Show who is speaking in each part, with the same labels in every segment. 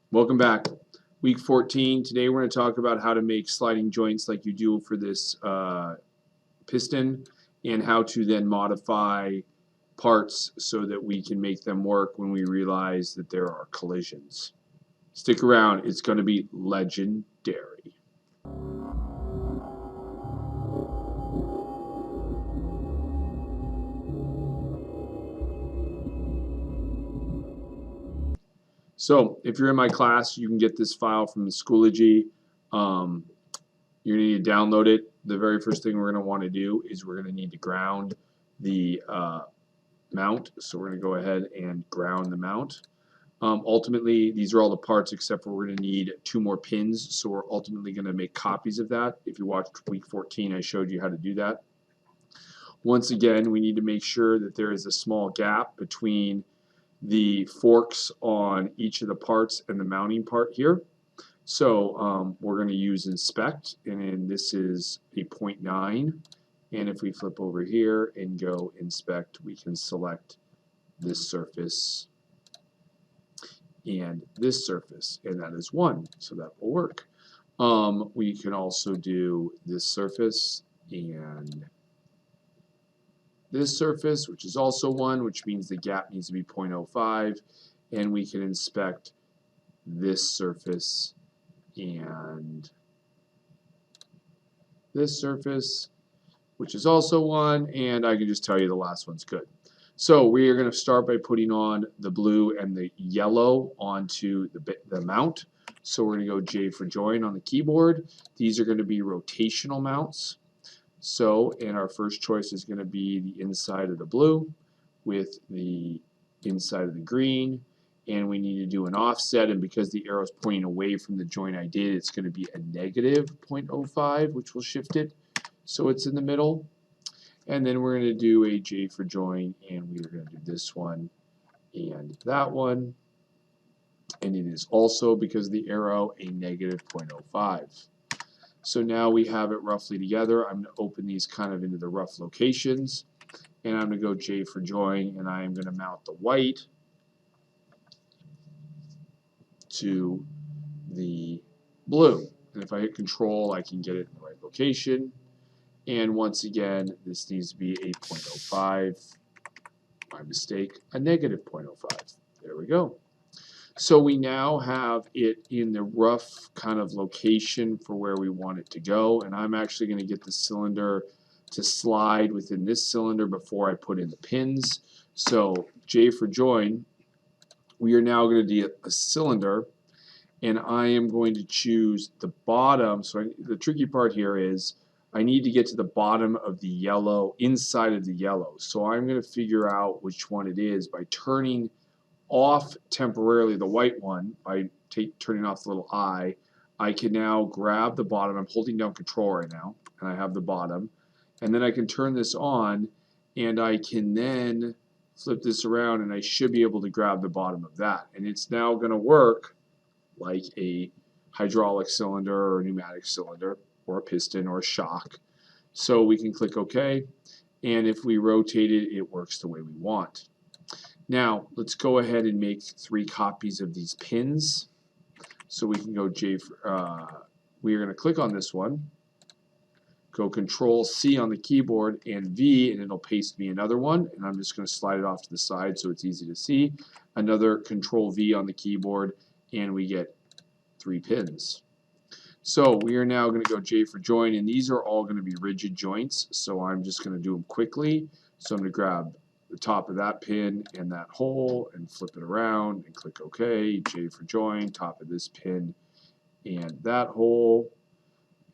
Speaker 1: Welcome back. Week 14. Today we're going to talk about how to make sliding joints like you do for this piston and how to then modify parts so that we can make them work when we realize that there are collisions. Stick around. It's going to be legendary. So if you're in my class, you can get this file from the Schoology. You're going to need to download it. The very first thing we're going to want to do is we're going to need to ground the mount. So we're going to go ahead and ground the mount. Ultimately, these are all the parts except for we're going to need 2 more pins. So we're ultimately going to make copies of that. If you watched week 14, I showed you how to do that. Once again, we need to make sure that there is a small gap between the forks on each of the parts and the mounting part here. So we're going to use inspect, and this is a 0.9. And if we flip over here and go inspect, we can select this surface and this surface, and that is 1. So that will work. We can also do this surface and this surface, which is also 1, which means the gap needs to be 0.05, and we can inspect this surface and this surface, which is also 1, and I can just tell you the last one's good. So we are going to start by putting on the blue and the yellow onto the mount. So we're going to go J for join on the keyboard. These are going to be rotational mounts. So, and our first choice is going to be the inside of the blue with the inside of the green, and we need to do an offset, and because the arrow is pointing away from the joint I did, it's going to be a negative 0.05, which will shift it so it's in the middle. And then we're going to do a J for join, and we are going to do this one and that one, and it is also, because of the arrow, a negative 0.05. So now we have it roughly together. I'm going to open these kind of into the rough locations, and I'm going to go J for join, and I am going to mount the white to the blue. And if I hit control, I can get it in the right location. And once again, this needs to be a 0.05. My mistake, a negative 0.05. There we go. So we now have it in the rough kind of location for where we want it to go, and I'm actually going to get the cylinder to slide within this cylinder before I put in the pins. So J for join, we are now going to do a cylinder, and I am going to choose the bottom. So the tricky part here is I need to get to the bottom of the yellow, inside of the yellow. So I'm going to figure out which one it is by turning off temporarily the white one by turning off the little eye. I can now grab the bottom. I'm holding down control right now, and I have the bottom. And then I can turn this on, and I can then flip this around, and I should be able to grab the bottom of that. And it's now going to work like a hydraulic cylinder or a pneumatic cylinder or a piston or a shock. So we can click OK, and if we rotate it, it works the way we want. Now, let's go ahead and make 3 copies of these pins. So we can go J for, we are going to click on this one, go Control C on the keyboard and V, and it'll paste me another one. And I'm just going to slide it off to the side so it's easy to see. Another Control V on the keyboard, and we get 3 pins. So we are now going to go J for join, and these are all going to be rigid joints. So I'm just going to do them quickly. So I'm going to grab the top of that pin and that hole and flip it around and click OK. J for join, top of this pin and that hole,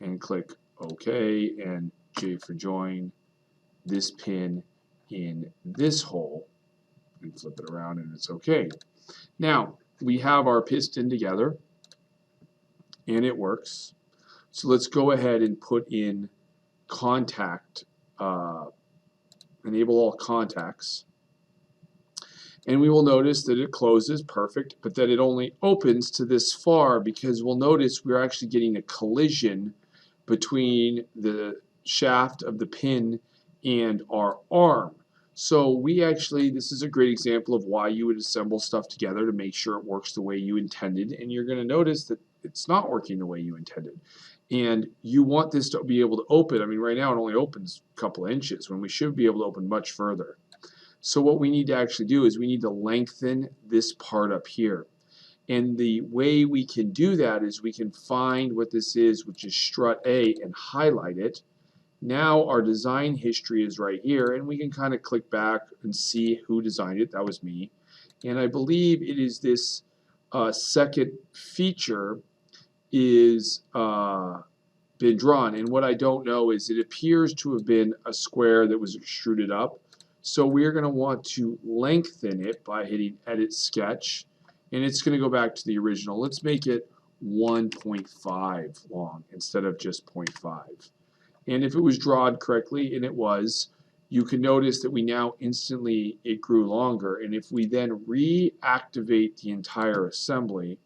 Speaker 1: and click OK, and J for join, this pin in this hole, and flip it around, and it's OK. Now we have our piston together and it works. So let's go ahead and put in contact, enable all contacts, and we will notice that it closes perfect, but that it only opens to this far, because we'll notice we're actually getting a collision between the shaft of the pin and our arm. So this is a great example of why you would assemble stuff together to make sure it works the way you intended, and you're going to notice that it's not working the way you intended. And you want this to be able to open. I mean, right now it only opens a couple of inches when we should be able to open much further. So what we need to actually do is we need to lengthen this part up here. And the way we can do that is we can find what this is, which is strut A, and highlight it. Now our design history is right here, and we can kind of click back and see who designed it. That was me. And I believe it is this second feature is been drawn. And what I don't know is it appears to have been a square that was extruded up. So we're going to want to lengthen it by hitting Edit Sketch. And it's going to go back to the original. Let's make it 1.5 long instead of just 0.5. And if it was drawn correctly, and it was, you can notice that we now instantly, it grew longer. And if we then reactivate the entire assembly,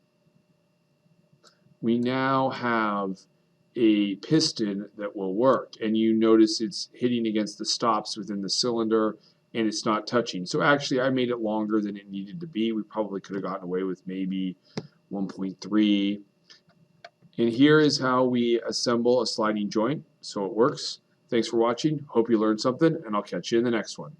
Speaker 1: we now have a piston that will work. And you notice it's hitting against the stops within the cylinder and it's not touching. So actually I made it longer than it needed to be. We probably could have gotten away with maybe 1.3. And here is how we assemble a sliding joint so it works. Thanks for watching. Hope you learned something, and I'll catch you in the next one.